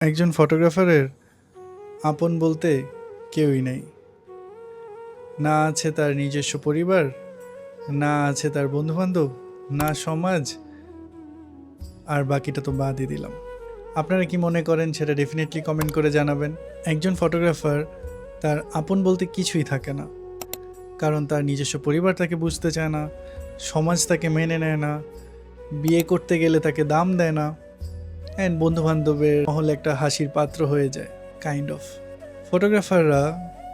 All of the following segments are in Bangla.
একজন ফটোগ্রাফারের আপন বলতে কেউই নেই। না আছে তার নিজস্ব পরিবার, না আছে তার বন্ধুবান্ধব, না সমাজ, আর বাকিটা তো বাদই দিলাম। আপনারা কি মনে করেন সেটা ডেফিনেটলি কমেন্ট করে জানাবেন। একজন ফটোগ্রাফার তার আপন বলতে কিছুই থাকে না, কারণ তার নিজস্ব পরিবার তাকে বুঝতে চায় না, সমাজ তাকে মেনে নেয় না, বিয়ে করতে গেলে তাকে দাম দেয় না, অ্যান্ড বন্ধুবান্ধবের মহলে একটা হাসির পাত্র হয়ে যায় কাইন্ড অফ। ফটোগ্রাফাররা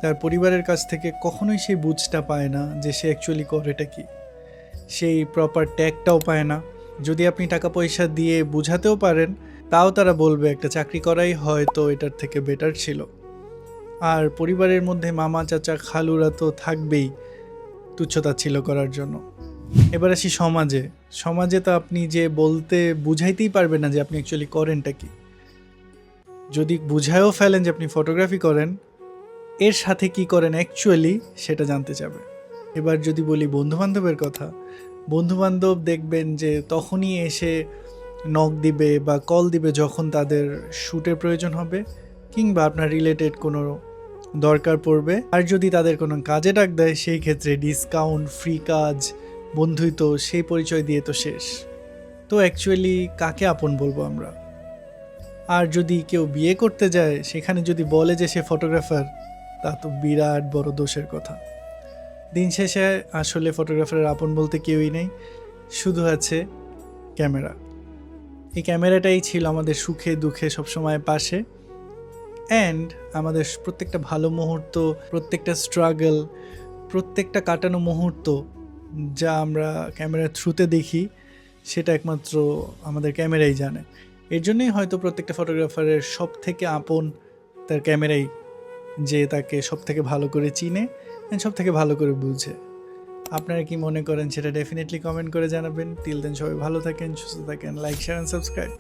তার পরিবারের কাছ থেকে কখনোই সেই বুঝটা পায় না যে সে অ্যাকচুয়ালি করেটা কি, সেই প্রপার ট্যাগটাও পায় না। যদি আপনি টাকা পয়সা দিয়ে বুঝাতেও পারেন, তাও তারা বলবে একটা চাকরি করাই হয়তো এটার থেকে বেটার ছিল। আর পরিবারের মধ্যে মামা চাচা খালুরা তো থাকবেই তুচ্ছতাচ্ছিল্য করার জন্য। এবার আসি সমাজে। সমাজে তো আপনি যে বলতে বুঝাইতেই পারবেন না যে আপনি অ্যাকচুয়ালি করেনটা কি। যদি বুঝায়ও ফেলেন যে আপনি ফটোগ্রাফি করেন, এর সাথে কি করেন অ্যাকচুয়ালি সেটা জানতে চাবে। এবার যদি বলি বন্ধুবান্ধবের কথা, বন্ধুবান্ধব দেখবেন যে তখনই এসে নক দিবে বা কল দিবে যখন তাদের শ্যুটের প্রয়োজন হবে, কিংবা আপনার রিলেটেড কোনো দরকার পড়বে। আর যদি তাদের কোনো কাজে ডাক দেয়, সেই ক্ষেত্রে ডিসকাউন্ট, ফ্রি কাজ, বন্ধুই তো সেই পরিচয় দিয়ে তো শেষ। তো অ্যাকচুয়ালি কাকে আপন বলবো আমরা? আর যদি কেউ বিয়ে করতে যায়, সেখানে যদি বলে যে সে ফটোগ্রাফার, তা তো বিরাট বড় দোষের কথা। দিন শেষে আসলে ফটোগ্রাফারের আপন বলতে কেউই নেই, শুধু আছে ক্যামেরা। এই ক্যামেরাটাই ছিল আমাদের সুখে দুঃখে সবসময় পাশে, অ্যান্ড আমাদের প্রত্যেকটা ভালো মুহূর্ত, প্রত্যেকটা স্ট্রাগল, প্রত্যেকটা কাটানো মুহূর্ত যা আমরা ক্যামেরার থ্রুতে দেখি, সেটা একমাত্র আমাদের ক্যামেরাই জানে। এর জন্যই হয়তো প্রত্যেকটা ফটোগ্রাফারের সব থেকে আপন তার ক্যামেরাই, যে তাকে সব থেকে ভালো করে চিনে অ্যান্ড সব থেকে ভালো করে বুঝে। আপনারা কি মনে করেন সেটা ডেফিনেটলি কমেন্ট করে জানাবেন। টিল দেন সবাই ভালো থাকেন, সুস্থ থাকেন, লাইক, শেয়ার অ্যান্ড সাবস্ক্রাইব।